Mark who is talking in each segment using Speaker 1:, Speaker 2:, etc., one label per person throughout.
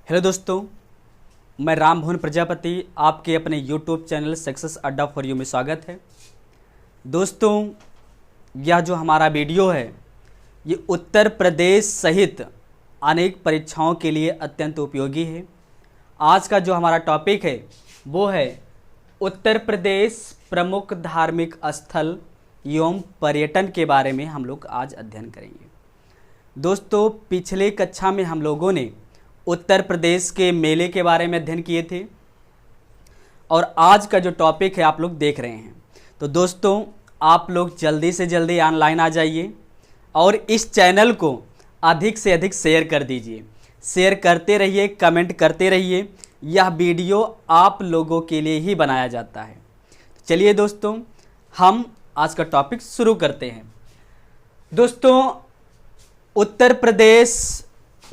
Speaker 1: Hello दोस्तों, मैं राम भुवन प्रजापति आपके अपने यूट्यूब चैनल सक्सेस अड्डा फॉर यू में स्वागत है। दोस्तों, यह जो हमारा वीडियो है ये उत्तर प्रदेश सहित अनेक परीक्षाओं के लिए अत्यंत उपयोगी है। आज का जो हमारा टॉपिक है वो है उत्तर प्रदेश प्रमुख धार्मिक स्थल एवं पर्यटन के बारे में हम लोग आज अध्ययन करेंगे। दोस्तों, पिछले कक्षा में हम लोगों ने उत्तर प्रदेश के मेले के बारे में अध्ययन किए थे और आज का जो टॉपिक है आप लोग देख रहे हैं। तो दोस्तों, आप लोग जल्दी से जल्दी ऑनलाइन आ जाइए और इस चैनल को अधिक से अधिक शेयर कर दीजिए। शेयर करते रहिए, कमेंट करते रहिए। यह वीडियो आप लोगों के लिए ही बनाया जाता है। चलिए दोस्तों, हम आज का टॉपिक शुरू करते हैं। दोस्तों, उत्तर प्रदेश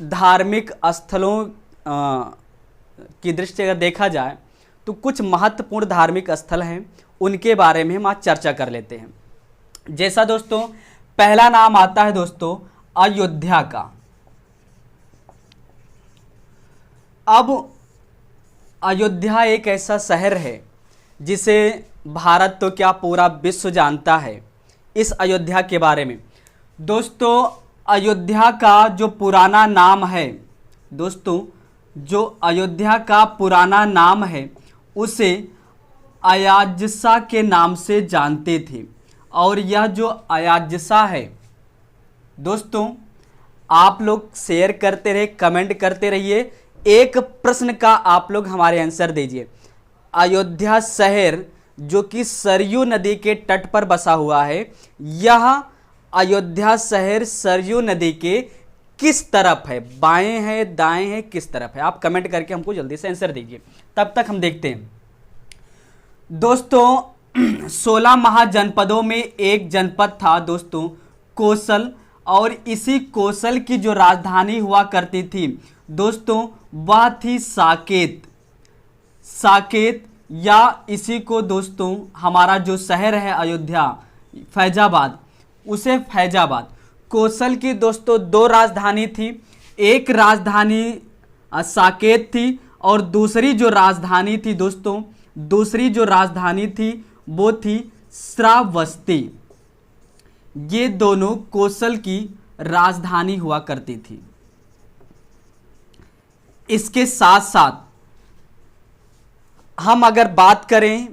Speaker 1: धार्मिक स्थलों की दृष्टि से अगर देखा जाए तो कुछ महत्वपूर्ण धार्मिक स्थल हैं, उनके बारे में हम आज चर्चा कर लेते हैं। जैसा दोस्तों, पहला नाम आता है दोस्तों अयोध्या का। अब अयोध्या एक ऐसा शहर है जिसे भारत तो क्या पूरा विश्व जानता है। इस अयोध्या के बारे में दोस्तों, अयोध्या का जो पुराना नाम है दोस्तों, जो अयोध्या का पुराना नाम है उसे अयाज्सा के नाम से जानते थे। और यह जो अयाज्सा है दोस्तों, आप लोग शेयर करते रहिए, कमेंट करते रहिए। एक प्रश्न का आप लोग हमारे आंसर दीजिए। अयोध्या शहर जो कि सरयू नदी के तट पर बसा हुआ है, यह अयोध्या शहर सरयू नदी के किस तरफ है? बाएं है, दाएं है, किस तरफ है? आप कमेंट करके हमको जल्दी से आंसर दीजिए। तब तक हम देखते हैं दोस्तों। 16 महाजनपदों में एक जनपद था दोस्तों कौशल, और इसी कौशल की जो राजधानी हुआ करती थी दोस्तों वह थी साकेत। साकेत या इसी को दोस्तों हमारा जो शहर है अयोध्या, फैजाबाद, उसे फैजाबाद। कौशल की दोस्तों दो राजधानी थी। एक राजधानी साकेत थी और दूसरी जो राजधानी थी दोस्तों, दूसरी जो राजधानी थी वो थी श्रावस्ती। ये दोनों कौशल की राजधानी हुआ करती थी। इसके साथ साथ हम अगर बात करें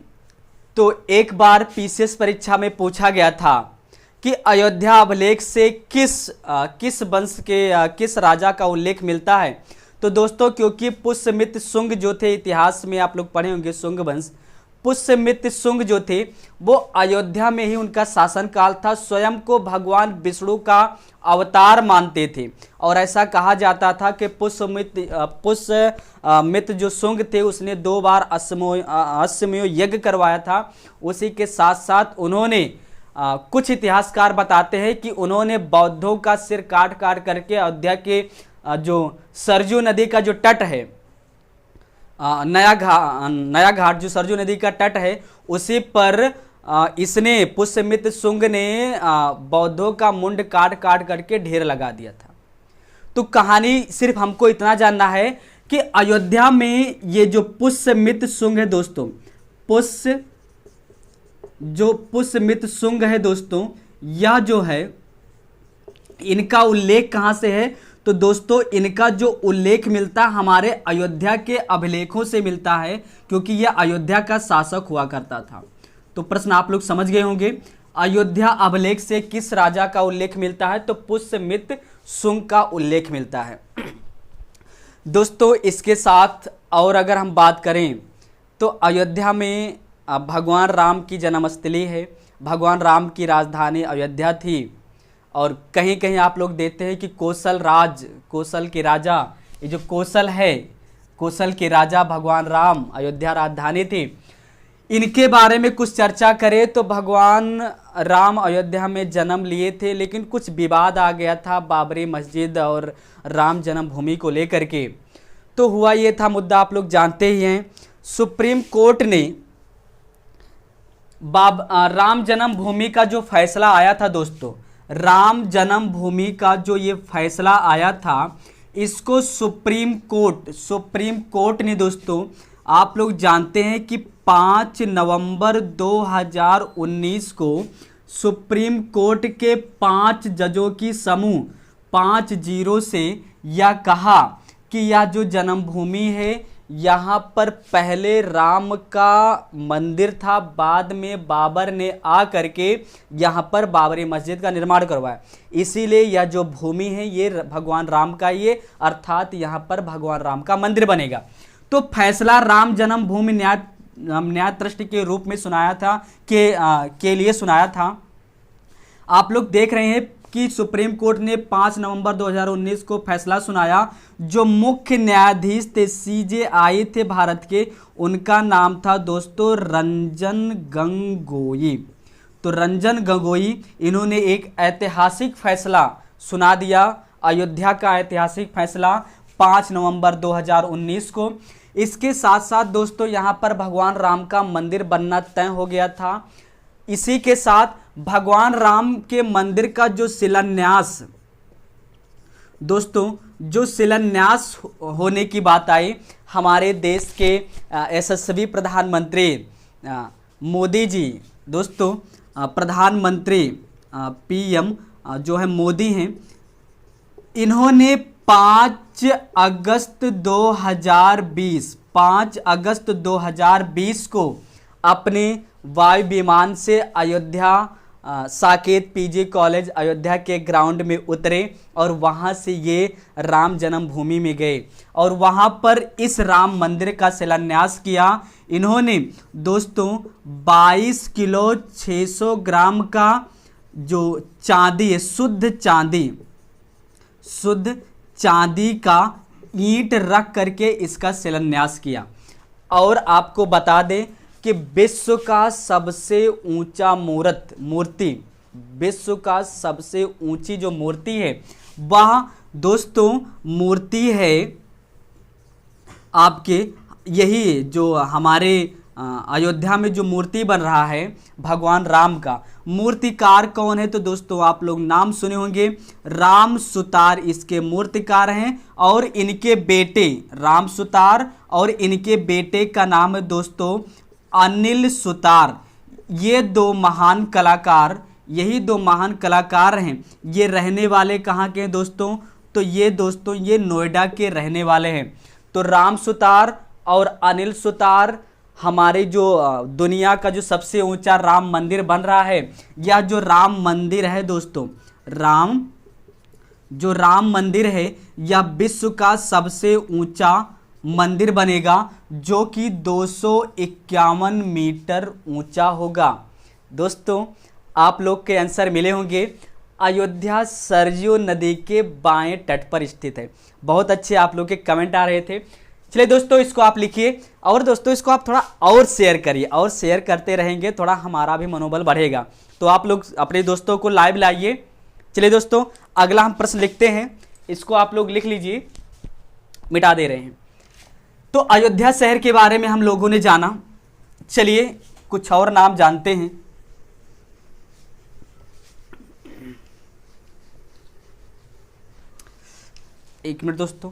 Speaker 1: तो एक बार पीसीएस परीक्षा में पूछा गया था कि अयोध्या अभिलेख से किस वंश के किस राजा का उल्लेख मिलता है। तो दोस्तों, क्योंकि पुष्यमित्र शुंग जो थे, इतिहास में आप लोग पढ़े होंगे शुंग वंश, पुष्यमित्र शुंग जो थे वो अयोध्या में ही उनका शासनकाल था। स्वयं को भगवान विष्णु का अवतार मानते थे और ऐसा कहा जाता था कि पुष्यमित्र जो शुंग थे उसने 2 बार अश्वमेध यज्ञ करवाया था। उसी के साथ साथ उन्होंने कुछ इतिहासकार बताते हैं कि उन्होंने बौद्धों का सिर काट काट करके अयोध्या के जो सरयू नदी का जो तट है, नया घाट जो सरयू नदी का तट है, उसी पर इसने पुष्यमित्र शुंग ने बौद्धों का मुंड काट काट करके ढेर लगा दिया था। तो कहानी सिर्फ हमको इतना जानना है कि अयोध्या में ये जो पुष्यमित्र शुंग है दोस्तों, पुष्यमित्र शुंग है दोस्तों, यह जो है इनका उल्लेख कहां से है? तो दोस्तों, इनका जो उल्लेख मिलता है हमारे अयोध्या के अभिलेखों से मिलता है, क्योंकि यह अयोध्या का शासक हुआ करता था। तो प्रश्न आप लोग समझ गए होंगे। अयोध्या अभिलेख से किस राजा का उल्लेख मिलता है? तो पुष्यमित्र शुंग का उल्लेख मिलता है। दोस्तों, इसके साथ और अगर हम बात करें तो अयोध्या में भगवान राम की जन्मस्थली है। भगवान राम की राजधानी अयोध्या थी। और कहीं कहीं आप लोग देते हैं कि कौशल के राजा, ये जो कौशल है, कौशल के राजा भगवान राम, अयोध्या राजधानी थी। इनके बारे में कुछ चर्चा करें तो भगवान राम अयोध्या में जन्म लिए थे, लेकिन कुछ विवाद आ गया था बाबरी मस्जिद और राम जन्मभूमि को लेकर के। तो हुआ ये था मुद्दा, आप लोग जानते ही हैं। सुप्रीम कोर्ट ने राम जन्मभूमि का जो फैसला आया था दोस्तों, राम जन्मभूमि का जो ये फैसला आया था, इसको सुप्रीम कोर्ट ने दोस्तों, आप लोग जानते हैं कि 5 नवंबर 2019 को सुप्रीम कोर्ट के 5 जजों की समूह 5-0 से यह कहा कि यह जो जन्मभूमि है यहाँ पर पहले राम का मंदिर था, बाद में बाबर ने आ करके यहाँ पर बाबरी मस्जिद का निर्माण करवाया, इसीलिए यह जो भूमि है ये भगवान राम का ये, अर्थात यहाँ पर भगवान राम का मंदिर बनेगा। तो फैसला राम जन्मभूमि न्याय ट्रस्ट के रूप में सुनाया था के लिए सुनाया था। आप लोग देख रहे हैं कि सुप्रीम कोर्ट ने 5 नवंबर 2019 को फैसला सुनाया। जो मुख्य न्यायाधीश थे, CJI थे भारत के, उनका नाम था दोस्तों रंजन गोगोई। तो रंजन गोगोई, इन्होंने एक ऐतिहासिक फैसला सुना दिया, अयोध्या का ऐतिहासिक फैसला 5 नवंबर 2019 को। इसके साथ साथ दोस्तों यहाँ पर भगवान राम का मंदिर बनना तय हो गया था। इसी के साथ भगवान राम के मंदिर का जो शिलान्यास, दोस्तों जो शिलान्यास होने की बात आई, हमारे देश के यशस्वी प्रधानमंत्री मोदी जी, दोस्तों प्रधानमंत्री PM जो है मोदी हैं, इन्होंने 5 अगस्त 2020 को अपने वायु विमान से अयोध्या साकेत PG कॉलेज अयोध्या के ग्राउंड में उतरे और वहां से ये राम जन्मभूमि में गए और वहां पर इस राम मंदिर का शिलान्यास किया। इन्होंने दोस्तों 22 किलो 600 ग्राम का जो चांदी है, शुद्ध चांदी का ईंट रख करके इसका शिलान्यास किया। और आपको बता दें कि विश्व का सबसे ऊंचा विश्व का सबसे ऊंची जो मूर्ति है, वह दोस्तों मूर्ति है आपके, यही जो हमारे अयोध्या में जो मूर्ति बन रहा है भगवान राम का, मूर्तिकार कौन है? तो दोस्तों आप लोग नाम सुने होंगे, राम सुतार इसके मूर्तिकार हैं। और इनके बेटे राम सुतार और इनके बेटे का नाम है दोस्तों अनिल सुतार। ये 2 महान कलाकार, यही 2 महान कलाकार हैं। ये रहने वाले कहाँ के हैं दोस्तों? तो ये दोस्तों ये नोएडा के रहने वाले हैं। तो राम सुतार और अनिल सुतार, हमारे जो दुनिया का जो सबसे ऊंचा राम मंदिर बन रहा है, यह जो राम मंदिर है दोस्तों, जो राम मंदिर है यह विश्व का सबसे ऊंचा मंदिर बनेगा, जो कि 251 मीटर ऊंचा होगा। दोस्तों आप लोग के आंसर मिले होंगे। अयोध्या सरयू नदी के बाएं तट पर स्थित है। बहुत अच्छे आप लोग के कमेंट आ रहे थे। चलिए दोस्तों इसको आप लिखिए और दोस्तों इसको आप थोड़ा और शेयर करिए, और शेयर करते रहेंगे थोड़ा हमारा भी मनोबल बढ़ेगा। तो आप लोग अपने दोस्तों को लाइव लाइए। चलिए दोस्तों अगला हम प्रश्न लिखते हैं, इसको आप लोग लिख लीजिए, मिटा दे रहे हैं। तो अयोध्या शहर के बारे में हम लोगों ने जाना, चलिए कुछ और नाम जानते हैं। एक मिनट दोस्तों,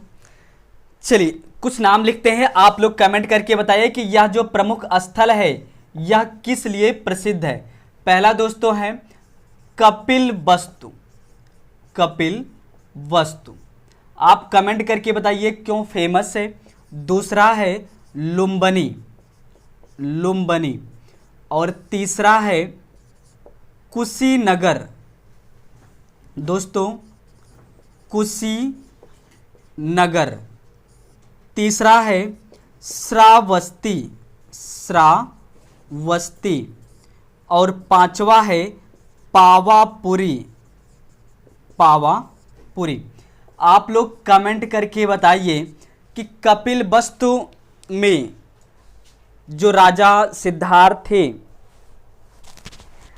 Speaker 1: चलिए कुछ नाम लिखते हैं। आप लोग कमेंट करके बताइए कि यह जो प्रमुख स्थल है यह किस लिए प्रसिद्ध है। पहला दोस्तों है कपिल वस्तु, आप कमेंट करके बताइए क्यों फेमस है। दूसरा है लुम्बनी, और तीसरा है कुशीनगर। दोस्तों कुशीनगर। तीसरा है श्रावस्ती, और पांचवा है पावापुरी। आप लोग कमेंट करके बताइए कि कपिल वस्तु में जो राजा सिद्धार्थ थे,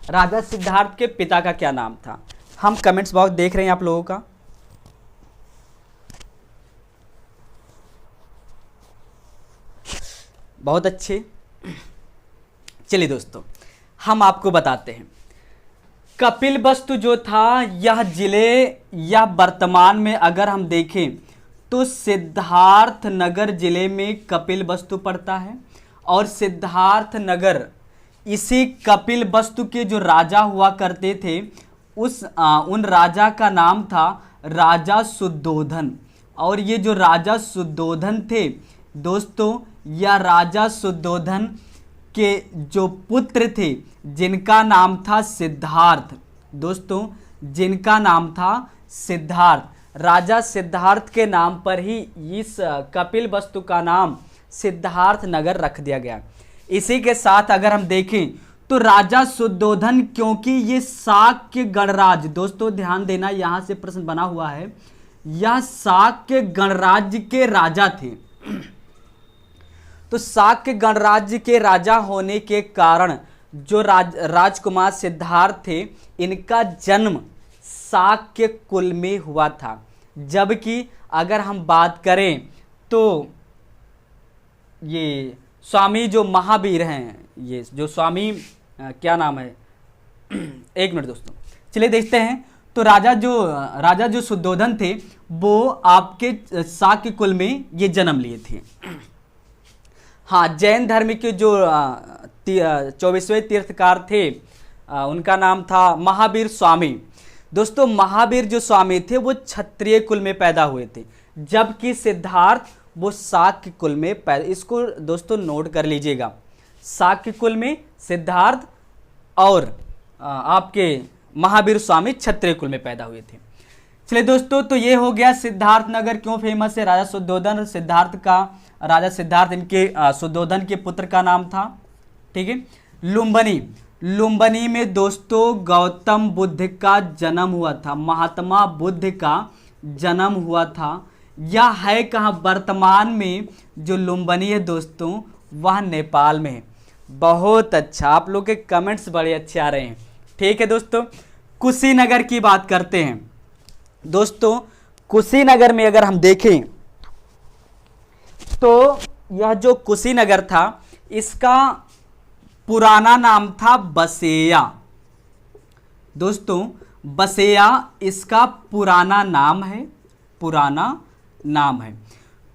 Speaker 1: राजा सिद्धार्थ के पिता का क्या नाम था? हम कमेंट्स बॉक्स देख रहे हैं आप लोगों का। बहुत अच्छे। चलिए दोस्तों हम आपको बताते हैं, कपिल वस्तु जो था यह जिले या वर्तमान में अगर हम देखें तो सिद्धार्थ नगर जिले में कपिलवस्तु पड़ता है और सिद्धार्थ नगर, इसी कपिलवस्तु के जो राजा हुआ करते थे उन राजा का नाम था राजा शुद्धोधन। और ये जो राजा शुद्धोधन थे दोस्तों, या राजा शुद्धोधन के जो पुत्र थे जिनका नाम था सिद्धार्थ, दोस्तों जिनका नाम था सिद्धार्थ, राजा सिद्धार्थ के नाम पर ही इस कपिलवस्तु का नाम सिद्धार्थ नगर रख दिया गया। इसी के साथ अगर हम देखें तो राजा शुद्धोधन, क्योंकि ये शाक्य गणराज्य, दोस्तों ध्यान देना यहाँ से प्रश्न बना हुआ है, यह शाक्य गणराज्य के राजा थे। तो शाक्य गणराज्य के राजा होने के कारण जो राजकुमार सिद्धार्थ थे, इनका जन्म शाक्य कुल में हुआ था। जबकि अगर हम बात करें तो ये स्वामी जो महावीर हैं, ये जो स्वामी क्या नाम है, एक मिनट दोस्तों, चलिए देखते हैं। तो राजा जो शुद्धोधन थे वो आपके शाक्य कुल में ये जन्म लिए थे। हाँ, जैन धर्म के जो 24वें तीर्थकार थे उनका नाम था महावीर स्वामी। दोस्तों महावीर जो स्वामी थे वो क्षत्रिय कुल में पैदा हुए थे, जबकि सिद्धार्थ वो शाक्य कुल में पैदा, इसको दोस्तों नोट कर लीजिएगा, शाक्य कुल में सिद्धार्थ और आपके महावीर स्वामी क्षत्रिय कुल में पैदा हुए थे। चलिए दोस्तों, तो ये हो गया सिद्धार्थ नगर क्यों फेमस है, राजा शुद्धोधन, राजा सिद्धार्थ इनके शुद्धोधन के पुत्र का नाम था। ठीक है। लुम्बिनी में दोस्तों गौतम बुद्ध का जन्म हुआ था, महात्मा बुद्ध का जन्म हुआ था। यह है कहाँ, वर्तमान में जो लुम्बिनी है दोस्तों वह नेपाल में है। बहुत अच्छा, आप लोग के कमेंट्स बड़े अच्छे आ रहे हैं। ठीक है दोस्तों, कुशीनगर की बात करते हैं। दोस्तों कुशीनगर में अगर हम देखें तो यह जो कुशीनगर था इसका पुराना नाम था बसेया। दोस्तों बसेया इसका पुराना नाम है,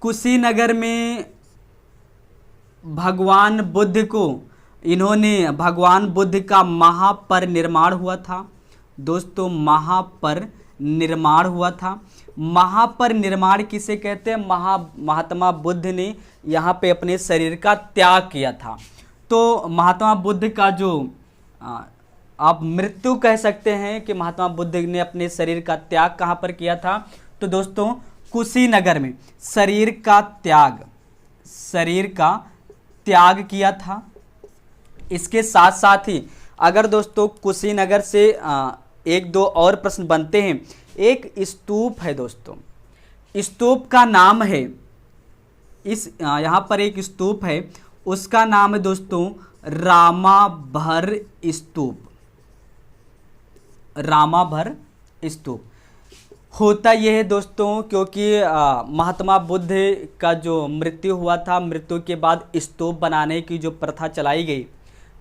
Speaker 1: कुशीनगर में भगवान बुद्ध का महापरिनिर्वाण हुआ था। दोस्तों महापरिनिर्वाण हुआ था। महापरिनिर्वाण किसे कहते हैं, महात्मा बुद्ध ने यहाँ पे अपने शरीर का त्याग किया था। तो महात्मा बुद्ध का जो आप मृत्यु कह सकते हैं कि महात्मा बुद्ध ने अपने शरीर का त्याग कहाँ पर किया था, तो दोस्तों कुशीनगर में शरीर का त्याग किया था। इसके साथ साथ ही अगर दोस्तों कुशीनगर से एक दो और प्रश्न बनते हैं। एक स्तूप है दोस्तों, स्तूप का नाम है, यहाँ पर एक स्तूप है, उसका नाम है दोस्तों रामाभर स्तूप। होता यह है दोस्तों क्योंकि महात्मा बुद्ध का जो मृत्यु हुआ था, मृत्यु के बाद स्तूप बनाने की जो प्रथा चलाई गई,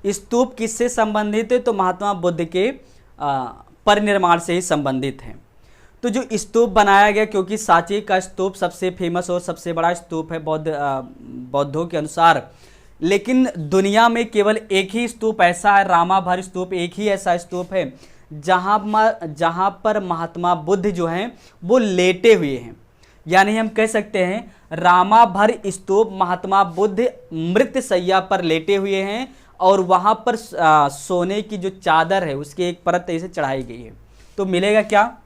Speaker 1: स्तूप किससे संबंधित है, तो महात्मा बुद्ध के परिनिर्वाण से ही संबंधित है। तो जो स्तूप बनाया गया, क्योंकि सांची का स्तूप सबसे फेमस और सबसे बड़ा स्तूप है बौद्धों के अनुसार, लेकिन दुनिया में केवल एक ही स्तूप ऐसा है, रामाभर स्तूप, एक ही ऐसा स्तूप है जहाँ पर महात्मा बुद्ध जो हैं वो लेटे हुए हैं। यानी हम कह सकते हैं रामाभर स्तूप, महात्मा बुद्ध मृत शैया पर लेटे हुए हैं और वहाँ पर सोने की जो चादर है उसकी एक परत ऐसे चढ़ाई गई है। तो मिलेगा क्या,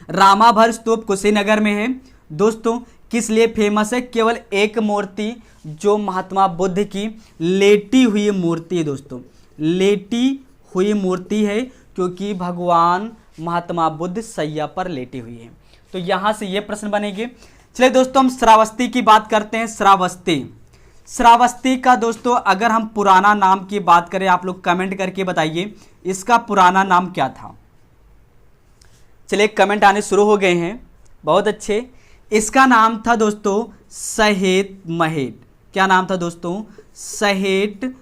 Speaker 1: रामाभर स्तूप कुशीनगर में है। दोस्तों किस लिए फेमस है, केवल एक मूर्ति जो महात्मा बुद्ध की लेटी हुई मूर्ति है दोस्तों, लेटी हुई मूर्ति है, क्योंकि भगवान महात्मा बुद्ध शैया पर लेटी हुई है। तो यहाँ से ये प्रश्न बनेंगे। चलिए दोस्तों हम श्रावस्ती की बात करते हैं। श्रावस्ती का दोस्तों अगर हम पुराना नाम की बात करें, आप लोग कमेंट करके बताइए इसका पुराना नाम क्या था। चलिए कमेंट आने शुरू हो गए हैं, बहुत अच्छे। इसका नाम था दोस्तों सहेत महेट। क्या नाम था दोस्तों, सहेत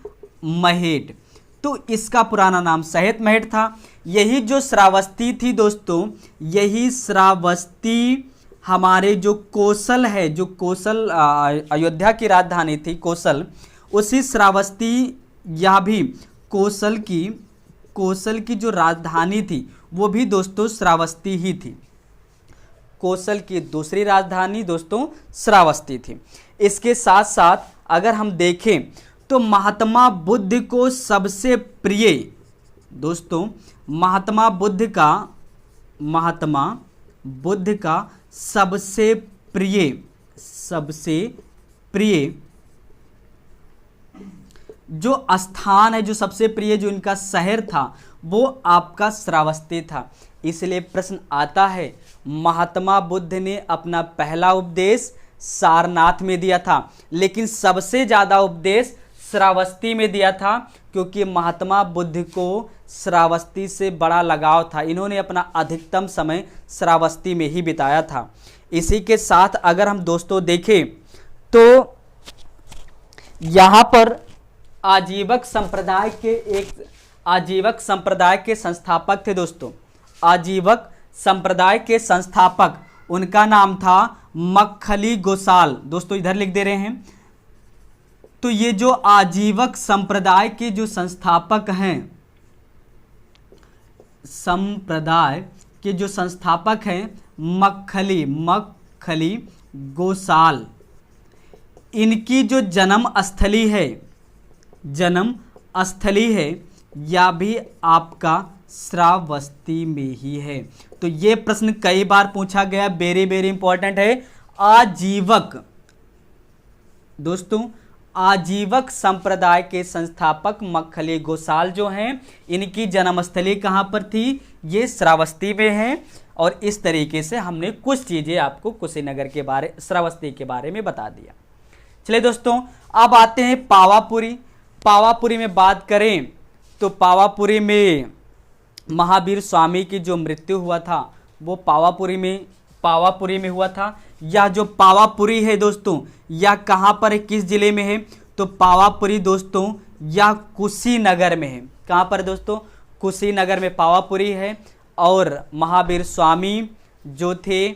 Speaker 1: महेट। तो इसका पुराना नाम सहेत महेट था। यही जो श्रावस्ती थी दोस्तों, यही श्रावस्ती हमारे जो कोसल है, जो कोसल अयोध्या की राजधानी थी कोसल, उसी श्रावस्ती या भी कोसल की जो राजधानी थी वो भी दोस्तों श्रावस्ती ही थी। कोसल की दूसरी राजधानी दोस्तों श्रावस्ती थी। इसके साथ साथ अगर हम देखें तो महात्मा बुद्ध को सबसे प्रिय दोस्तों, महात्मा बुद्ध का सबसे प्रिय जो स्थान है, जो सबसे प्रिय जो इनका शहर था वो आपका श्रावस्ती था। इसलिए प्रश्न आता है, महात्मा बुद्ध ने अपना पहला उपदेश सारनाथ में दिया था, लेकिन सबसे ज़्यादा उपदेश श्रावस्ती में दिया था, क्योंकि महात्मा बुद्ध को श्रावस्ती से बड़ा लगाव था। इन्होंने अपना अधिकतम समय श्रावस्ती में ही बिताया था। इसी के साथ अगर हम दोस्तों देखें तो यहाँ पर आजीवक संप्रदाय के संस्थापक थे दोस्तों। आजीवक संप्रदाय के संस्थापक, उनका नाम था मक्खली गोसाल। दोस्तों इधर लिख दे रहे हैं। तो ये जो आजीवक संप्रदाय के जो संस्थापक हैं, मक्खली गोसाल, इनकी जो जन्म स्थली है या भी आपका श्रावस्ती में ही है। तो ये प्रश्न कई बार पूछा गया, वेरी वेरी इंपॉर्टेंट है। आजीवक दोस्तों, आजीवक संप्रदाय के संस्थापक मक्खली गोसाल जो हैं, इनकी जन्मस्थली कहाँ पर थी? ये श्रावस्ती में है। और इस तरीके से हमने कुछ चीज़ें आपको कुशीनगर के बारे, श्रावस्ती के बारे में बता दिया। चलिए दोस्तों, अब आते हैं पावापुरी। पावापुरी में बात करें तो पावापुरी में महावीर स्वामी की जो मृत्यु हुआ था वो पावापुरी में हुआ था। यह जो पावापुरी है दोस्तों, यह कहाँ पर है, किस जिले में है? तो पावापुरी दोस्तों यह कुशीनगर में है। कहाँ पर दोस्तों? कुशीनगर में पावापुरी है। और महावीर स्वामी जो थे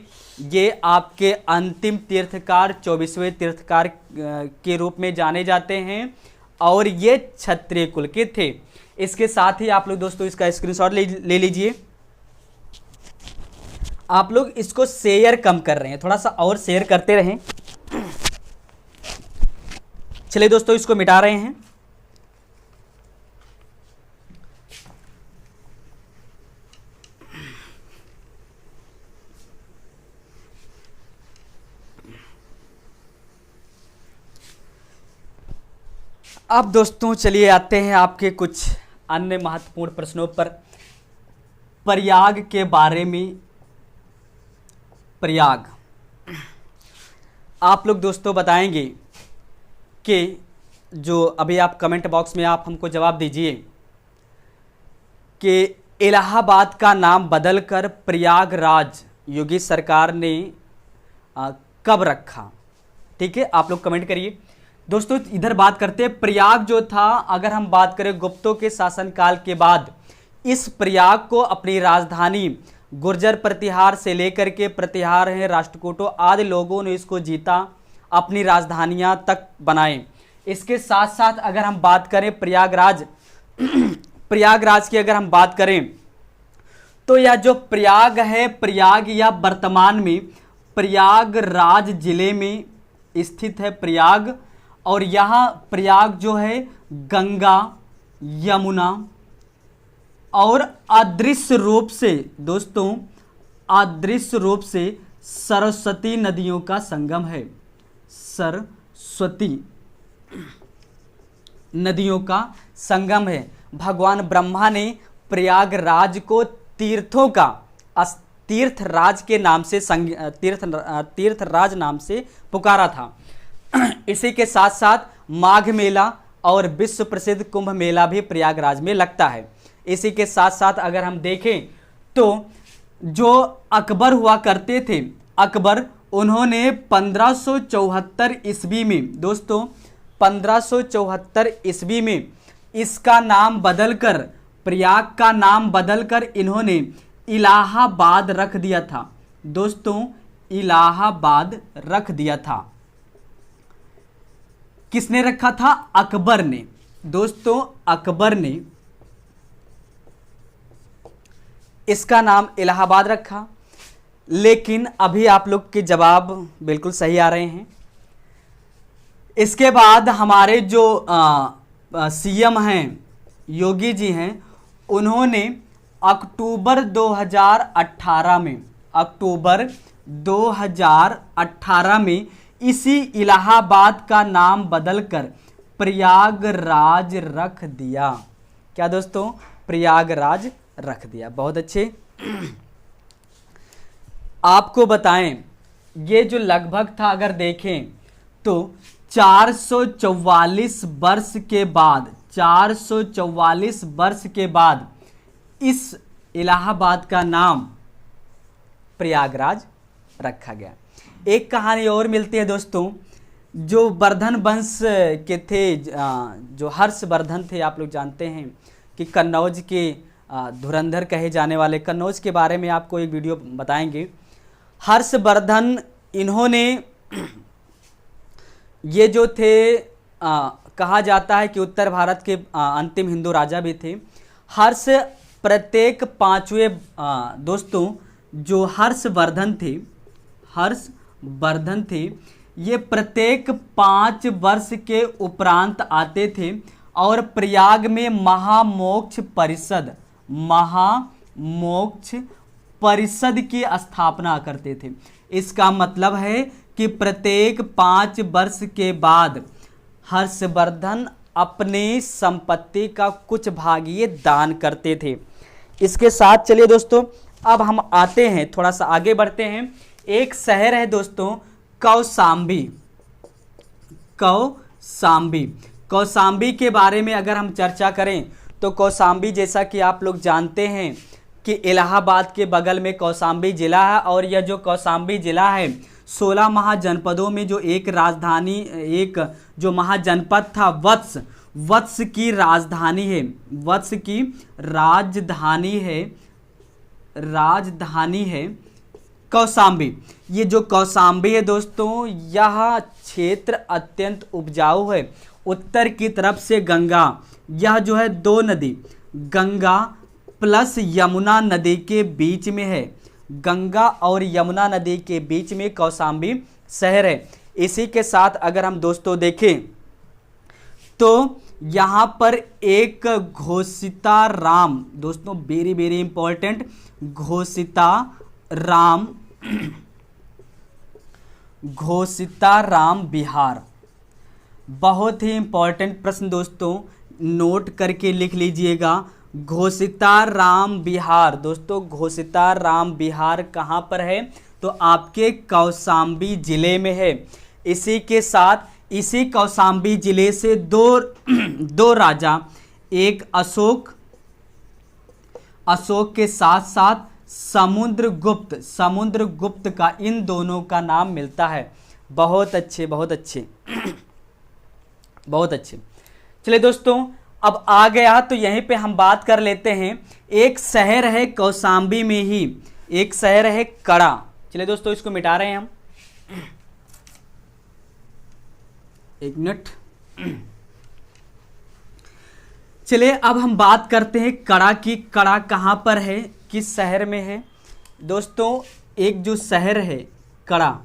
Speaker 1: ये आपके अंतिम तीर्थकार, 24वें तीर्थकार के रूप में जाने जाते हैं और ये क्षत्रिय कुल के थे। इसके साथ ही आप लोग दोस्तों इसका स्क्रीनशॉट ले लीजिए। आप लोग इसको शेयर कम कर रहे हैं, थोड़ा सा और शेयर करते रहें। चलिए दोस्तों, इसको मिटा रहे हैं। अब दोस्तों चलिए आते हैं आपके कुछ अन्य महत्वपूर्ण प्रश्नों पर। प्रयाग के बारे में, प्रयाग, आप लोग दोस्तों बताएंगे कि जो अभी आप कमेंट बॉक्स में आप हमको जवाब दीजिए कि इलाहाबाद का नाम बदलकर प्रयागराज योगी सरकार ने कब रखा? ठीक है, आप लोग कमेंट करिए। दोस्तों इधर बात करते हैं, प्रयाग जो था, अगर हम बात करें गुप्तों के शासनकाल के बाद इस प्रयाग को अपनी राजधानी गुर्जर प्रतिहार से लेकर के प्रतिहार है, राष्ट्रकूटों आदि लोगों ने इसको जीता, अपनी राजधानियां तक बनाए। इसके साथ साथ अगर हम बात करें प्रयागराज की अगर हम बात करें तो यह जो प्रयाग है, प्रयाग या वर्तमान में प्रयागराज जिले में स्थित है प्रयाग। और यहाँ प्रयाग जो है गंगा, यमुना और अदृश्य रूप से दोस्तों, अदृश्य रूप से सरस्वती नदियों का संगम है। सरस्वती नदियों का संगम है। भगवान ब्रह्मा ने प्रयागराज को तीर्थों का तीर्थराज के नाम से तीर्थराज नाम से पुकारा था। इसी के साथ साथ माघ मेला और विश्व प्रसिद्ध कुंभ मेला भी प्रयागराज में लगता है। इसी के साथ साथ अगर हम देखें तो जो अकबर हुआ करते थे, अकबर उन्होंने 1574 ईस्वी में दोस्तों 1574 ईस्वी में इसका नाम बदलकर, प्रयाग का नाम बदलकर इन्होंने इलाहाबाद रख दिया था। दोस्तों इलाहाबाद रख दिया था। किसने रखा था? अकबर ने। दोस्तों अकबर ने इसका नाम इलाहाबाद रखा। लेकिन अभी आप लोग के जवाब बिल्कुल सही आ रहे हैं। इसके बाद हमारे जो सीएम हैं, योगी जी हैं, उन्होंने अक्टूबर 2018 में इसी इलाहाबाद का नाम बदलकर प्रयागराज रख दिया। क्या दोस्तों? प्रयागराज रख दिया। बहुत अच्छे। आपको बताएं, ये जो लगभग था, अगर देखें तो 444 वर्ष के बाद इस इलाहाबाद का नाम प्रयागराज रखा गया। एक कहानी और मिलती है दोस्तों, जो वर्धन वंश के थे, जो हर्षवर्धन थे, आप लोग जानते हैं कि कन्नौज के धुरंधर कहे जाने वाले, कन्नौज के बारे में आपको एक वीडियो बताएंगे। हर्षवर्धन, इन्होंने ये जो थे कहा जाता है कि उत्तर भारत के अंतिम हिंदू राजा भी थे। हर्ष प्रत्येक पांचवें दोस्तों जो हर्षवर्धन थे, ये प्रत्येक 5 वर्ष के उपरांत आते थे और प्रयाग में महामोक्ष परिषद की स्थापना करते थे। इसका मतलब है कि प्रत्येक 5 वर्ष के बाद हर्षवर्धन अपनी संपत्ति का कुछ भाग ये दान करते थे। इसके साथ चलिए दोस्तों, अब हम आते हैं, थोड़ा सा आगे बढ़ते हैं। एक शहर है दोस्तों कौसाम्बी के बारे में अगर हम चर्चा करें तो कौसाम्बी, जैसा कि आप लोग जानते हैं कि इलाहाबाद के बगल में कौसाम्बी जिला है, और यह जो कौसाम्बी जिला है 16 महाजनपदों में जो एक जो महाजनपद था वत्स की राजधानी है कौसाम्बी। ये जो कौसाम्बी है दोस्तों, यह क्षेत्र अत्यंत उपजाऊ है। उत्तर की तरफ से गंगा, यह जो है 2 नदी, गंगा प्लस यमुना नदी के बीच में है। गंगा और यमुना नदी के बीच में कौसाम्बी शहर है। इसी के साथ अगर हम दोस्तों देखें तो यहाँ पर एक घोषिताराम, दोस्तों very very important, Ghoshitaram Bihar, बहुत ही इंपॉर्टेंट प्रश्न दोस्तों, नोट करके लिख लीजिएगा। घोषिताराम बिहार, दोस्तों घोषिताराम बिहार कहाँ पर है? तो आपके कौसाम्बी जिले में है। इसी के साथ इसी कौसाम्बी जिले से दो राजा, एक अशोक के साथ साथ समुद्रगुप्त का, इन दोनों का नाम मिलता है। बहुत अच्छे बहुत अच्छे बहुत अच्छे। चलिए दोस्तों, अब आ गया तो यहीं पे हम बात कर लेते हैं। एक शहर है कौसाम्बी में ही, एक शहर है कड़ा। चलिए दोस्तों, इसको मिटा रहे हैं हम, एक मिनट। चलिए अब हम बात करते हैं कड़ा की। कड़ा कहाँ पर है, किस शहर में है? दोस्तों एक जो शहर है कड़ा,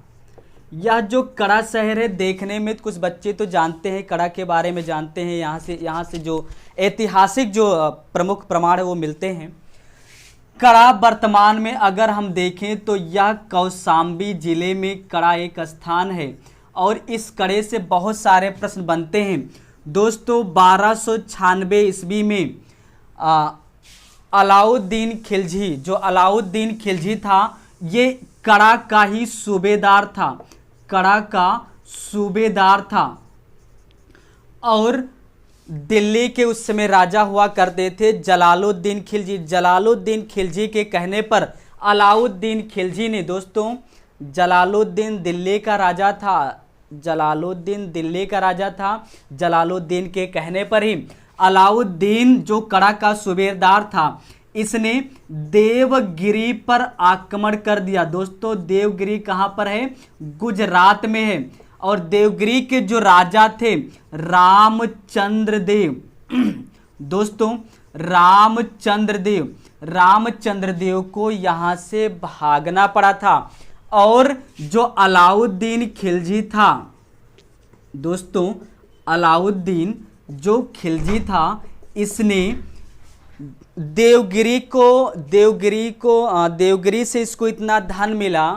Speaker 1: यह जो कड़ा शहर है, देखने में कुछ बच्चे तो जानते हैं, कड़ा के बारे में जानते हैं, यहाँ से जो ऐतिहासिक जो प्रमुख प्रमाण है वो मिलते हैं। कड़ा वर्तमान में अगर हम देखें तो यह कौसाम्बी जिले में कड़ा एक स्थान है, और इस कड़े से बहुत सारे प्रश्न बनते हैं। दोस्तों 1296 ईस्वी में अलाउद्दीन खिलजी था, ये कड़ा का ही सूबेदार था, और दिल्ली के उस समय राजा हुआ करते थे जलालुद्दीन खिलजी के कहने पर अलाउद्दीन खिलजी ने, दोस्तों जलालुद्दीन दिल्ली का राजा था, जलालुद्दीन के कहने पर ही अलाउद्दीन जो कड़ा का सूबेदार था, इसने देवगिरी पर आक्रमण कर दिया। दोस्तों देवगिरी कहां पर है? गुजरात में है। और देवगिरी के जो राजा थे रामचंद्र देव दोस्तों रामचंद्र देव को यहां से भागना पड़ा था। और जो अलाउद्दीन खिलजी था दोस्तों, अलाउद्दीन जो खिलजी था, इसने देवगिरी से इसको इतना धन मिला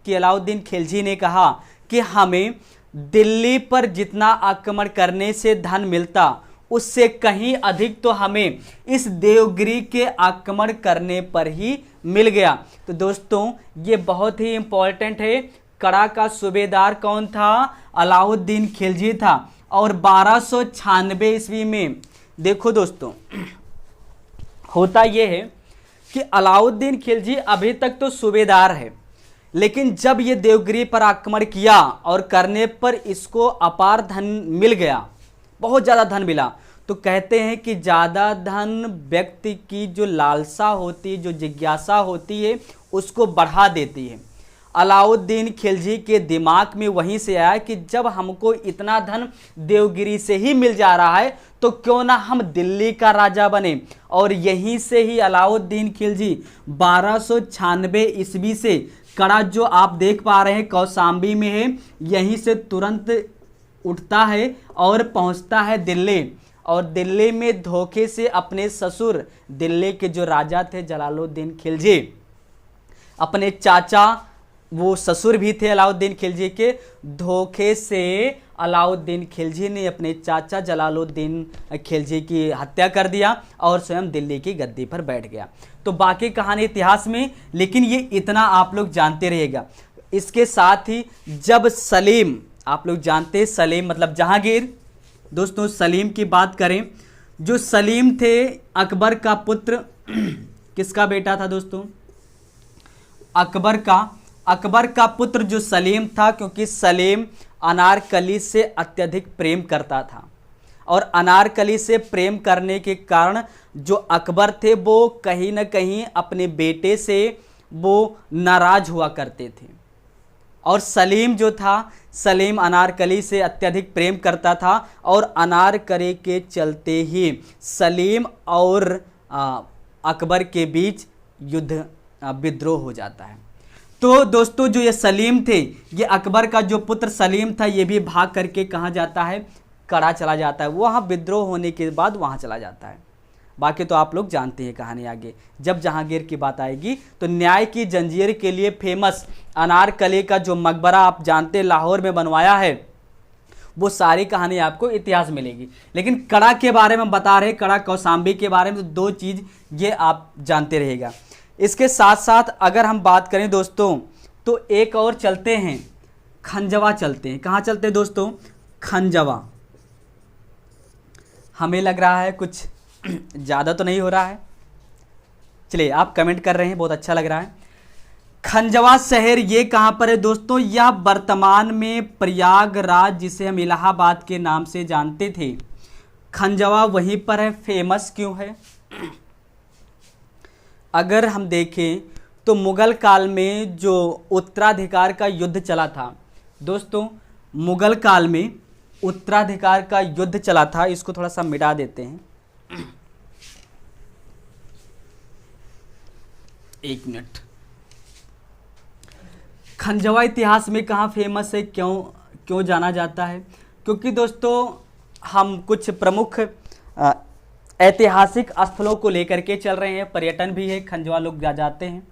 Speaker 1: कि अलाउद्दीन खिलजी ने कहा कि हमें दिल्ली पर जितना आक्रमण करने से धन मिलता उससे कहीं अधिक तो हमें इस देवगिरी के आक्रमण करने पर ही मिल गया। तो दोस्तों ये बहुत ही इंपॉर्टेंट है। कड़ा का सूबेदार कौन था? अलाउद्दीन खिलजी था। और 1296 ईस्वी में देखो दोस्तों, होता यह है कि अलाउद्दीन खिलजी अभी तक तो सूबेदार है, लेकिन जब ये देवगिरी पर आक्रमण किया और करने पर इसको अपार धन मिल गया, बहुत ज़्यादा धन मिला, तो कहते हैं कि ज़्यादा धन व्यक्ति की जो लालसा होती है, जो जिज्ञासा होती है, उसको बढ़ा देती है। अलाउद्दीन खिलजी के दिमाग में वहीं से आया कि जब हमको इतना धन देवगिरी से ही मिल जा रहा है तो क्यों ना हम दिल्ली का राजा बने। और यहीं से ही अलाउद्दीन खिलजी 1296 ईस्वी से कड़ा जो आप देख पा रहे हैं कौशाम्बी में है, यहीं से तुरंत उठता है और पहुंचता है दिल्ली। और दिल्ली में धोखे से अपने ससुर, दिल्ली के जो राजा थे जलालुद्दीन खिलजी, अपने चाचा, वो ससुर भी थे अलाउद्दीन खिलजी के, धोखे से अलाउद्दीन खिलजी ने अपने चाचा जलालुद्दीन खिलजी की हत्या कर दिया और स्वयं दिल्ली की गद्दी पर बैठ गया। तो बाकी कहानी इतिहास में, लेकिन ये इतना आप लोग जानते रहिएगा। इसके साथ ही जब सलीम, आप लोग जानते हैं सलीम मतलब जहांगीर, दोस्तों सलीम की बात करें, जो सलीम थे अकबर का पुत्र, किसका बेटा था दोस्तों? अकबर का पुत्र जो सलीम था, क्योंकि सलीम अनारकली से अत्यधिक प्रेम करता था और अनारकली से प्रेम करने के कारण जो अकबर थे वो कहीं ना कहीं अपने बेटे से वो नाराज हुआ करते थे। और सलीम जो था, सलीम अनारकली से अत्यधिक प्रेम करता था और अनारकली के चलते ही सलीम और अकबर के बीच युद्ध विद्रोह हो जाता है। तो दोस्तों जो ये सलीम थे, ये अकबर का जो पुत्र सलीम था, ये भी भाग करके कहाँ जाता है? कड़ा चला जाता है। वहाँ विद्रोह होने के बाद वहाँ चला जाता है। बाकी तो आप लोग जानते हैं कहानी। आगे जब जहांगीर की बात आएगी तो न्याय की जंजीर के लिए फेमस अनारकली का जो मकबरा आप जानते हैं लाहौर में बनवाया है, वो सारी कहानी आपको इतिहास मिलेगी। लेकिन कड़ा के बारे में बता रहे, कड़ा कौशाम्बी के बारे में, तो दो चीज़ ये आप जानते रहिएगा। इसके साथ साथ अगर हम बात करें दोस्तों, तो एक और चलते हैं, खंजवा चलते हैं। कहाँ चलते हैं दोस्तों? खंजवा। हमें लग रहा है कुछ ज़्यादा तो नहीं हो रहा है, चलिए आप कमेंट कर रहे हैं, बहुत अच्छा लग रहा है। खंजवा शहर ये कहाँ पर है दोस्तों? यह वर्तमान में प्रयागराज, जिसे हम इलाहाबाद के नाम से जानते थे, खंजवा वहीं पर है। फेमस क्यों है? अगर हम देखें तो मुगल काल में जो उत्तराधिकार का युद्ध चला था दोस्तों, मुगल काल में उत्तराधिकार का युद्ध चला था। इसको थोड़ा सा मिटा देते हैं, एक मिनट। खंजवा इतिहास में कहाँ फेमस है, क्यों जाना जाता है? क्योंकि दोस्तों हम कुछ प्रमुख ऐतिहासिक स्थलों को लेकर के चल रहे हैं, पर्यटन भी है, खंजवा लोग जाते हैं।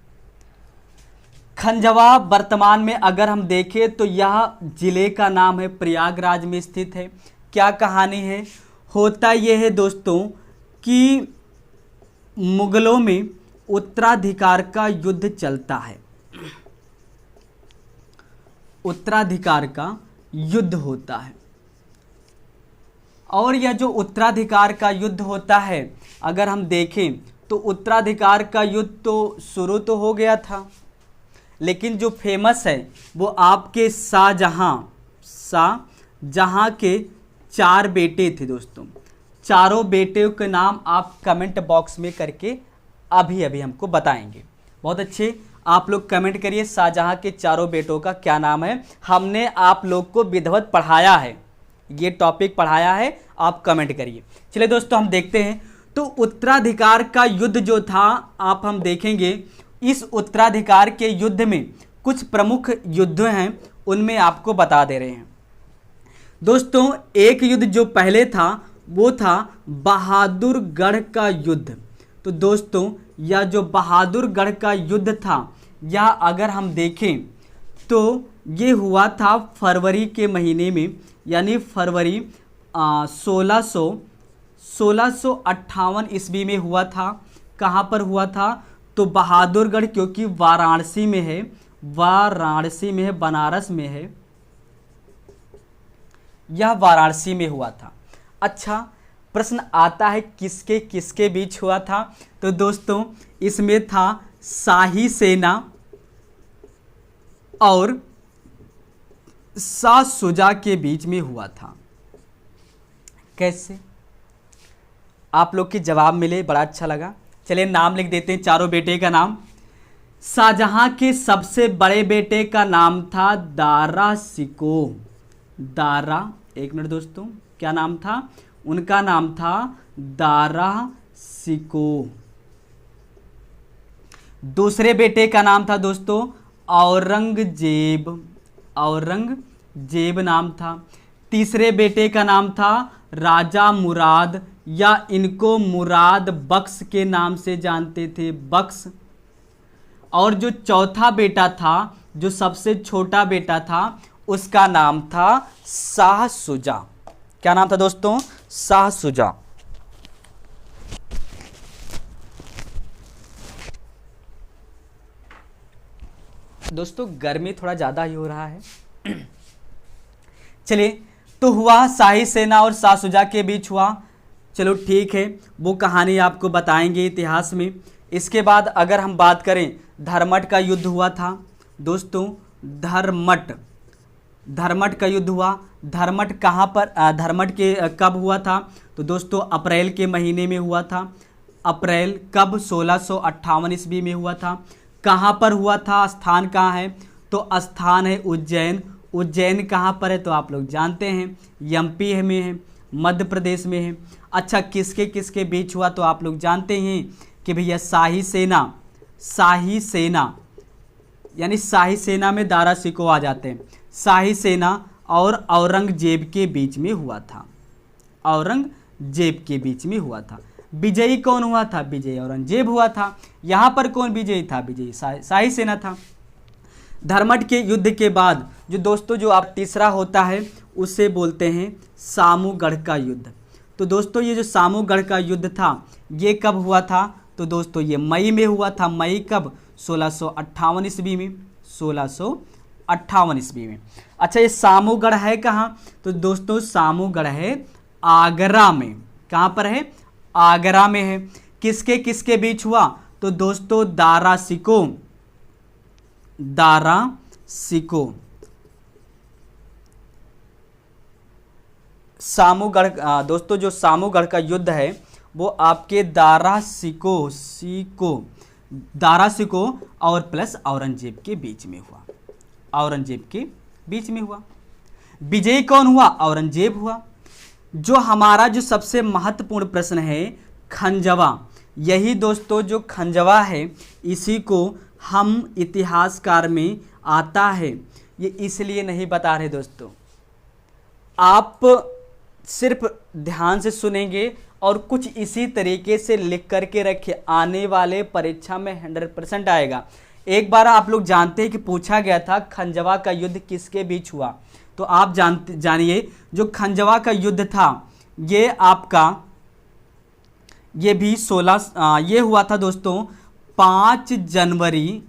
Speaker 1: खंजवा वर्तमान में अगर हम देखें तो यह जिले का नाम है, प्रयागराज में स्थित है। क्या कहानी है? होता यह है दोस्तों कि मुगलों में उत्तराधिकार का युद्ध चलता है, उत्तराधिकार का युद्ध होता है। और यह जो उत्तराधिकार का युद्ध होता है, अगर हम देखें तो उत्तराधिकार का युद्ध तो शुरू तो हो गया था, लेकिन जो फेमस है वो आपके शाहजहां के 4 बेटे थे दोस्तों। चारों बेटे के नाम आप कमेंट बॉक्स में करके अभी अभी हमको बताएंगे। बहुत अच्छे, आप लोग कमेंट करिए शाहजहां के चारों बेटों का क्या नाम है। हमने आप लोग को विधिवत पढ़ाया है, ये टॉपिक पढ़ाया है, आप कमेंट करिए। चलिए दोस्तों हम देखते हैं। तो उत्तराधिकार का युद्ध जो था, आप हम देखेंगे इस उत्तराधिकार के युद्ध में कुछ प्रमुख युद्ध हैं, उनमें आपको बता दे रहे हैं। दोस्तों एक युद्ध जो पहले था वो था बहादुरगढ़ का युद्ध। तो दोस्तों यह जो बहादुरगढ़ का युद्ध था, यह अगर हम देखें तो ये हुआ था फरवरी के महीने में, यानी फरवरी 1658 ईस्वी में हुआ था। कहाँ पर हुआ था? तो बहादुरगढ़, क्योंकि वाराणसी में है, वाराणसी में है, बनारस में है, यह वाराणसी में हुआ था। अच्छा, प्रश्न आता है किसके किसके बीच हुआ था? तो दोस्तों इसमें था शाही सेना और शाह शुजा के बीच में हुआ था। कैसे? आप लोग के जवाब मिले, बड़ा अच्छा लगा। चलिए नाम लिख देते हैं चारों बेटे का नाम। शाहजहां के सबसे बड़े बेटे का नाम था दारा शिकोह। दारा, एक मिनट दोस्तों, क्या नाम था? उनका नाम था दारा शिकोह। दूसरे बेटे का नाम था दोस्तों औरंगजेब, औरंगजेब नाम था। तीसरे बेटे का नाम था राजा मुराद, या इनको मुराद बख्श के नाम से जानते थे, बख्श। और जो चौथा बेटा था, जो सबसे छोटा बेटा था, उसका नाम था शाह शुजा। क्या नाम था दोस्तों? शाह शुजा। दोस्तों गर्मी थोड़ा ज़्यादा ही हो रहा है। चलिए, तो हुआ शाही सेना और शाह शुजा के बीच हुआ। चलो ठीक है, वो कहानी आपको बताएंगे इतिहास में। इसके बाद अगर हम बात करें, धर्मट का युद्ध हुआ था दोस्तों। धर्मट का युद्ध हुआ। धर्मट कहाँ पर, धर्मट के कब हुआ था? तो दोस्तों अप्रैल के महीने में हुआ था। अप्रैल कब? 1658 ईस्वी में हुआ था। कहाँ पर हुआ था? स्थान कहाँ है? तो स्थान है उज्जैन। उज्जैन कहाँ पर है? तो आप लोग जानते हैं, एमपी में है, मध्य प्रदेश में है। अच्छा, किसके किसके बीच हुआ? तो आप लोग जानते हैं कि भैया शाही सेना यानी शाही सेना में दारा शिकोह आ जाते हैं। शाही सेना और औरंगजेब के बीच में हुआ था, औरंगजेब के बीच में हुआ था। विजयी कौन हुआ था? विजयी औरंगजेब हुआ था। यहाँ पर कौन विजयी था? विजयी शाही सेना था। धर्मट के युद्ध के बाद जो दोस्तों जो आप तीसरा होता है, उसे बोलते हैं सामूगढ़ का युद्ध। तो दोस्तों ये जो सामूगढ़ का युद्ध था, ये कब हुआ था? तो दोस्तों ये मई में हुआ था। मई कब? 1658 ईस्वी में, 1658 ईस्वी में। अच्छा, ये सामूगढ़ है कहाँ? तो दोस्तों सामूगढ़ है आगरा में। कहाँ पर है? आगरा में है। किसके किसके बीच हुआ? तो दोस्तों दारा शिकोह, सामूगढ़। दोस्तों जो सामूगढ़ का युद्ध है वो आपके दारा शिकोह और प्लस औरंगजेब के बीच में हुआ, औरंगजेब के बीच में हुआ। विजयी कौन हुआ? औरंगजेब हुआ। जो हमारा जो सबसे महत्वपूर्ण प्रश्न है, खंजवा, यही दोस्तों जो खंजवा है, इसी को हम इतिहासकार में आता है। ये इसलिए नहीं बता रहे दोस्तों, आप सिर्फ ध्यान से सुनेंगे और कुछ इसी तरीके से लिख करके रखे, आने वाले परीक्षा में 100% आएगा। एक बार आप लोग जानते हैं कि पूछा गया था खंजवा का युद्ध किसके बीच हुआ। तो आप जानिए जो खंजवा का युद्ध था, ये आपका ये भी 16 ये हुआ था दोस्तों 5 जनवरी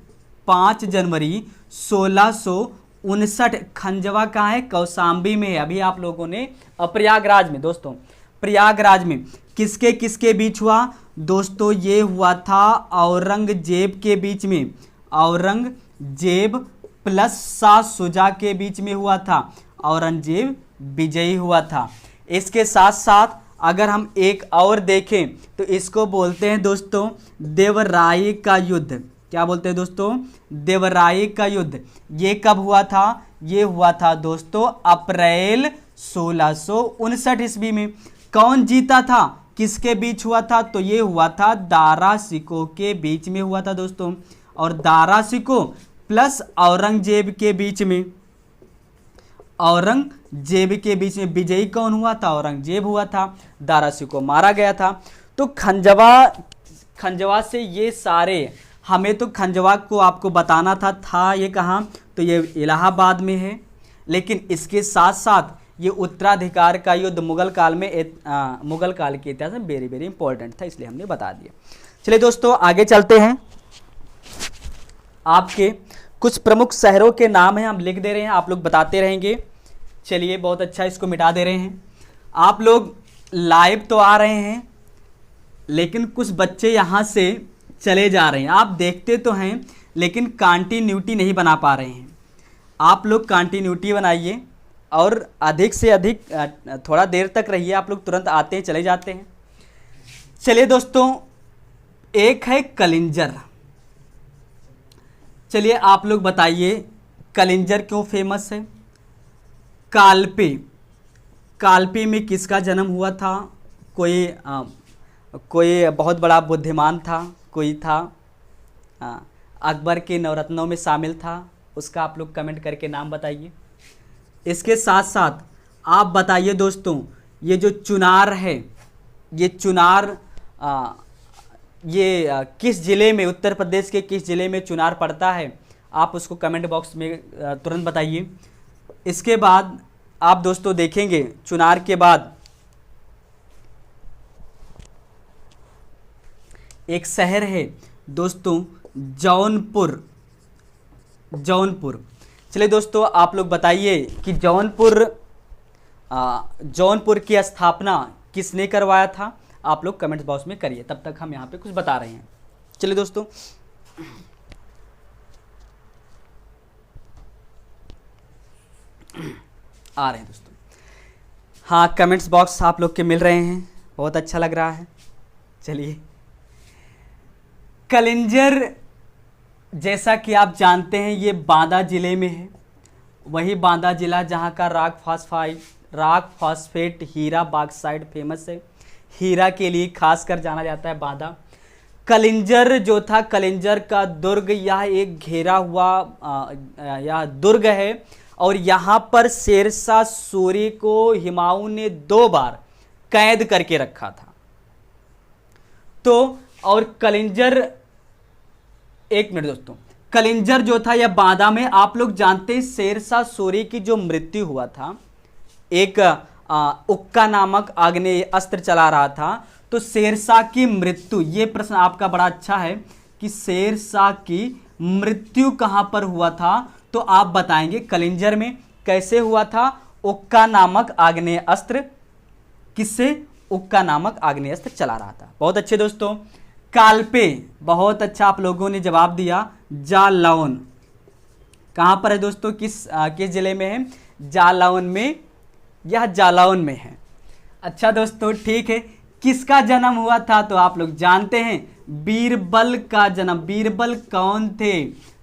Speaker 1: 1659। खंजवा कहाँ है? कौशाम्बी में है। अभी आप लोगों ने प्रयागराज में, दोस्तों प्रयागराज में किसके किसके बीच हुआ? दोस्तों ये हुआ था औरंगजेब के बीच में, औरंगजेब प्लस शाह शुजा के बीच में हुआ था। औरंगजेब विजयी हुआ था। इसके साथ साथ अगर हम एक और देखें तो इसको बोलते हैं दोस्तों देवराई का युद्ध। क्या बोलते हैं दोस्तों? देवराई का युद्ध। ये कब हुआ था? ये हुआ था दोस्तों अप्रैल 1659 ईस्वी में। कौन जीता था? किसके बीच हुआ था? तो ये हुआ था दारा सिकों के बीच में हुआ था दोस्तों, और दारा सिकों प्लस औरंगजेब के बीच में। औरंगजेब के बीच में विजयी कौन हुआ था? औरंगजेब हुआ था। दारा सिकों मारा गया था। तो खंजवा से ये सारे, हमें तो खंजवा को आपको बताना था ये कहाँ, तो ये इलाहाबाद में है। लेकिन इसके साथ साथ ये उत्तराधिकार का युद्ध मुगल काल के इतिहास में वेरी वेरी इंपॉर्टेंट था, इसलिए हमने बता दिया। चलिए दोस्तों आगे चलते हैं। आपके कुछ प्रमुख शहरों के नाम हैं, हम लिख दे रहे हैं, आप लोग बताते रहेंगे। चलिए बहुत अच्छा, इसको मिटा दे रहे हैं। आप लोग लाइव तो आ रहे हैं, लेकिन कुछ बच्चे यहाँ से चले जा रहे हैं। आप देखते तो हैं लेकिन कंटिन्यूटी नहीं बना पा रहे हैं। आप लोग कंटिन्यूटी बनाइए और अधिक से अधिक थोड़ा देर तक रहिए। आप लोग तुरंत आते हैं चले जाते हैं। चलिए दोस्तों, एक है कलिंजर। चलिए आप लोग बताइए कलिंजर क्यों फेमस है? कालपी में किसका जन्म हुआ था? कोई बहुत बड़ा बुद्धिमान था, कोई था, अकबर के नवरत्नों में शामिल था, उसका आप लोग कमेंट करके नाम बताइए। इसके साथ साथ आप बताइए दोस्तों, ये जो चुनार है, ये चुनार किस ज़िले में, उत्तर प्रदेश के किस ज़िले में चुनार पड़ता है? आप उसको कमेंट बॉक्स में तुरंत बताइए। इसके बाद आप दोस्तों देखेंगे, चुनार के बाद एक शहर है दोस्तों जौनपुर। चलिए दोस्तों आप लोग बताइए कि जौनपुर की स्थापना किसने करवाया था? आप लोग कमेंट बॉक्स में करिए, तब तक हम यहाँ पे कुछ बता रहे हैं। चलिए दोस्तों, आ रहे हैं दोस्तों। हाँ, कमेंट्स बॉक्स आप लोग के मिल रहे हैं, बहुत अच्छा लग रहा है। चलिए, कलिंजर जैसा कि आप जानते हैं ये बांदा जिले में है। वही बांदा जिला जहाँ का रॉक फॉस्फेट हीरा बॉक्साइट फेमस है। हीरा के लिए खासकर जाना जाता है बांदा। कलिंजर जो था, कलिंजर का दुर्ग, यह एक घेरा हुआ यह दुर्ग है, और यहाँ पर शेरशाह सूरी को हुमायूं ने 2 बार कैद करके रखा था। तो और कलिंजर, एक मिनट दोस्तों, कलिंजर जो था यह बांदा में, आप लोग जानते हैं शेरशाह सूरी की जो मृत्यु हुआ था, एक उक्का नामक आग्नेय अस्त्र चला रहा था। तो शेरशाह की मृत्यु, ये प्रश्न आपका बड़ा अच्छा है कि शेरशाह की मृत्यु कहाँ पर हुआ था? तो आप बताएंगे कलिंजर में। कैसे हुआ था? उक्का नामक आग्नेय अस्त्र, किससे? उक्का नामक आग्नेय अस्त्र चला रहा था। बहुत अच्छे दोस्तों। कालपे, बहुत अच्छा आप लोगों ने जवाब दिया। जालौन कहाँ पर है दोस्तों? किस जिले में है? जालौन में, यह जालौन में है। अच्छा दोस्तों, ठीक है। किसका जन्म हुआ था? तो आप लोग जानते हैं बीरबल का जन्म। बीरबल कौन थे?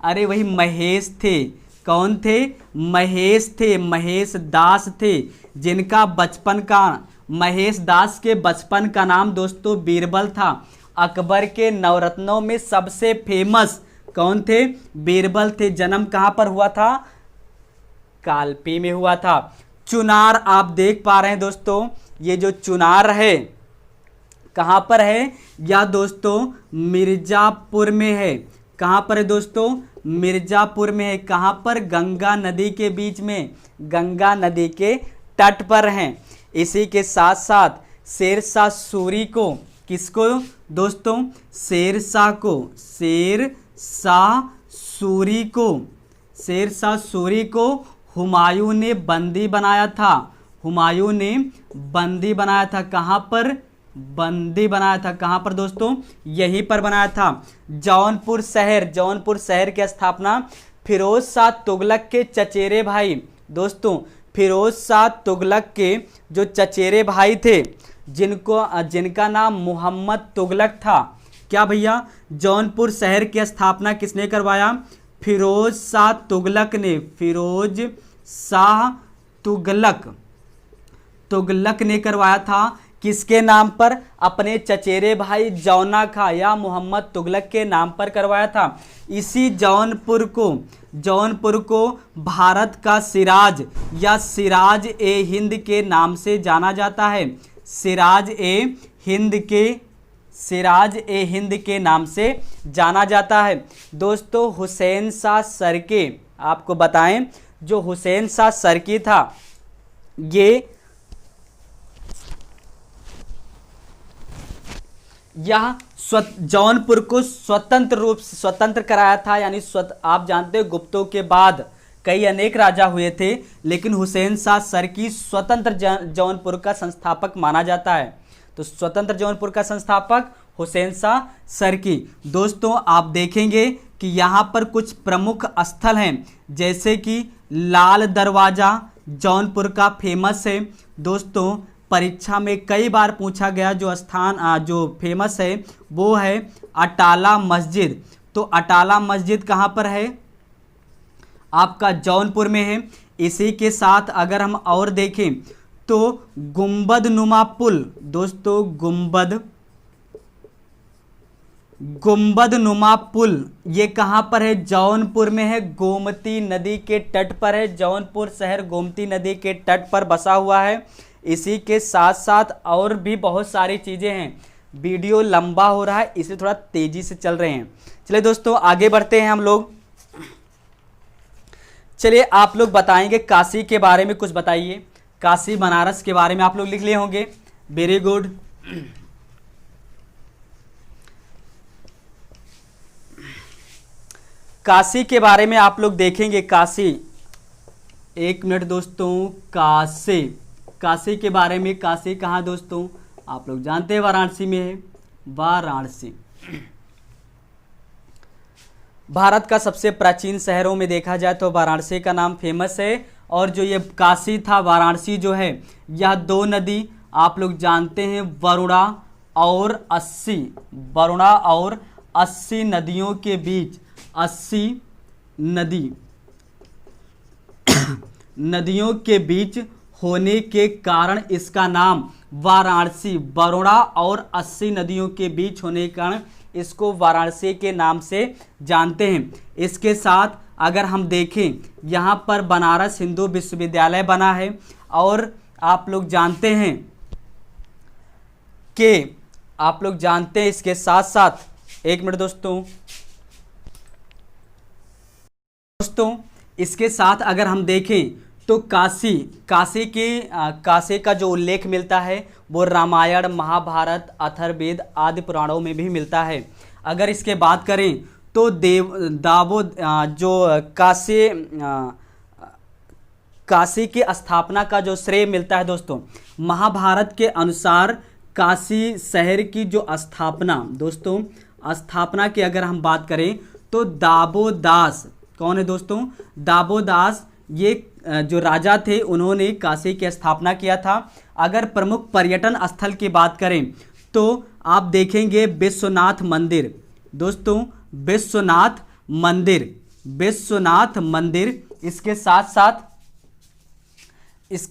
Speaker 1: अरे वही महेश थे। कौन थे? महेश थे, महेश दास थे, जिनका बचपन का, महेश दास के बचपन का नाम दोस्तों बीरबल था। अकबर के नवरत्नों में सबसे फेमस कौन थे? बीरबल थे। जन्म कहाँ पर हुआ था? कालपी में हुआ था। चुनार आप देख पा रहे हैं दोस्तों, ये जो चुनार है कहाँ पर है? या दोस्तों मिर्जापुर में है। कहाँ पर है दोस्तों? मिर्जापुर में है। कहाँ पर? गंगा नदी के बीच में, गंगा नदी के तट पर हैं। इसी के साथ साथ शेरशाह सूरी को, किसको दोस्तों? शेरशाह सूरी को हुमायूं ने बंदी बनाया था। हुमायूं ने बंदी बनाया था। कहाँ पर बंदी बनाया था? कहाँ पर दोस्तों? यहीं पर बनाया था। जौनपुर शहर की स्थापना फिरोज शाह तुगलक के चचेरे भाई, दोस्तों फिरोज शाह तुगलक के जो चचेरे भाई थे जिनका नाम मोहम्मद तुगलक था। क्या भैया? जौनपुर शहर की स्थापना किसने करवाया? फिरोज शाह तुगलक ने। फिरोज शाह तुगलक ने करवाया था। किसके नाम पर? अपने चचेरे भाई जौना खा या मोहम्मद तुगलक के नाम पर करवाया था। इसी जौनपुर को भारत का सिराज या सिराज ए हिंद के नाम से जाना जाता है। सिराज ए हिंद के नाम से जाना जाता है। दोस्तों हुसैन शाह सरके, आपको बताएं जो हुसैन शाह सरकी था, ये यह जौनपुर को स्वतंत्र कराया था। यानी आप जानते हो गुप्तों के बाद कई अनेक राजा हुए थे, लेकिन हुसैन शाह सरकी स्वतंत्र जौनपुर का संस्थापक माना जाता है। तो स्वतंत्र जौनपुर का संस्थापक हुसैन शाह सरकी। दोस्तों आप देखेंगे कि यहाँ पर कुछ प्रमुख स्थल हैं, जैसे कि लाल दरवाजा जौनपुर का फेमस है। दोस्तों परीक्षा में कई बार पूछा गया जो स्थान जो फेमस है वो है अटाला मस्जिद। तो अटाला मस्जिद कहाँ पर है? आपका जौनपुर में है। इसी के साथ अगर हम और देखें तो गुंबद नुमा पुल, दोस्तों गुंबद नुमा पुल ये कहाँ पर है? जौनपुर में है, गोमती नदी के तट पर है। जौनपुर शहर गोमती नदी के तट पर बसा हुआ है। इसी के साथ साथ और भी बहुत सारी चीज़ें हैं। वीडियो लंबा हो रहा है इसलिए थोड़ा तेज़ी से चल रहे हैं। चलिए दोस्तों आगे बढ़ते हैं हम लोग। चलिए आप लोग बताएंगे काशी के बारे में कुछ बताइए। काशी बनारस के बारे में आप लोग लिख लिए होंगे। Very good. काशी के बारे में आप लोग देखेंगे। काशी, एक मिनट दोस्तों, काशी के बारे में। काशी कहाँ दोस्तों? आप लोग जानते हैं वाराणसी में है। वाराणसी भारत का सबसे प्राचीन शहरों में देखा जाए तो वाराणसी का नाम फेमस है। और जो ये काशी था, वाराणसी जो है, यह दो नदी आप लोग जानते हैं, वरुणा और अस्सी नदियों के बीच, 80 नदियों के बीच होने के कारण इसका नाम वाराणसी, वरुणा और 80 नदियों के बीच होने के कारण इसको वाराणसी के नाम से जानते हैं। इसके साथ अगर हम देखें, यहाँ पर बनारस हिंदू विश्वविद्यालय बना है। और आप लोग जानते हैं इसके साथ साथ, एक मिनट दोस्तों, इसके साथ अगर हम देखें तो काशी का जो उल्लेख मिलता है वो रामायण, महाभारत, अथर्ववेद आदि पुराणों में भी मिलता है। अगर इसके बात करें तो काशी की स्थापना का जो श्रेय मिलता है दोस्तों, महाभारत के अनुसार काशी शहर की जो स्थापना की अगर हम बात करें तो दाबोदास, कौन है दोस्तों? दाबोदास, ये जो राजा थे उन्होंने काशी की स्थापना किया था। अगर प्रमुख पर्यटन स्थल की बात करें तो आप देखेंगे विश्वनाथ मंदिर। दोस्तों विश्वनाथ मंदिर, इसके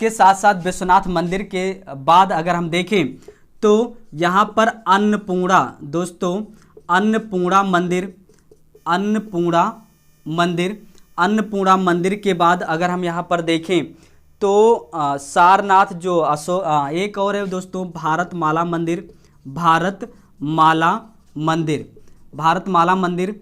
Speaker 1: साथ साथ विश्वनाथ मंदिर के बाद अगर हम देखें तो यहाँ पर अन्नपूर्णा, दोस्तों अन्नपूर्णा मंदिर के बाद अगर हम यहाँ पर देखें तो सारनाथ, जो एक और है दोस्तों, भारतमाला मंदिर।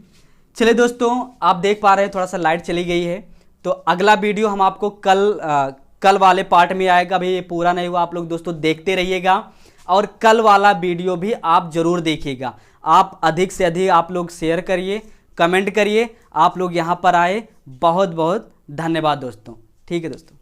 Speaker 1: चलिए दोस्तों आप देख पा रहे हैं थोड़ा सा लाइट चली गई है। तो अगला वीडियो हम आपको कल वाले पार्ट में आएगा। भाई ये पूरा नहीं हुआ, आप लोग दोस्तों देखते रहिएगा और कल वाला वीडियो भी आप जरूर देखिएगा। आप अधिक से अधिक आप लोग शेयर करिए, कमेंट करिए। आप लोग यहाँ पर आए, बहुत बहुत धन्यवाद दोस्तों। ठीक है दोस्तों।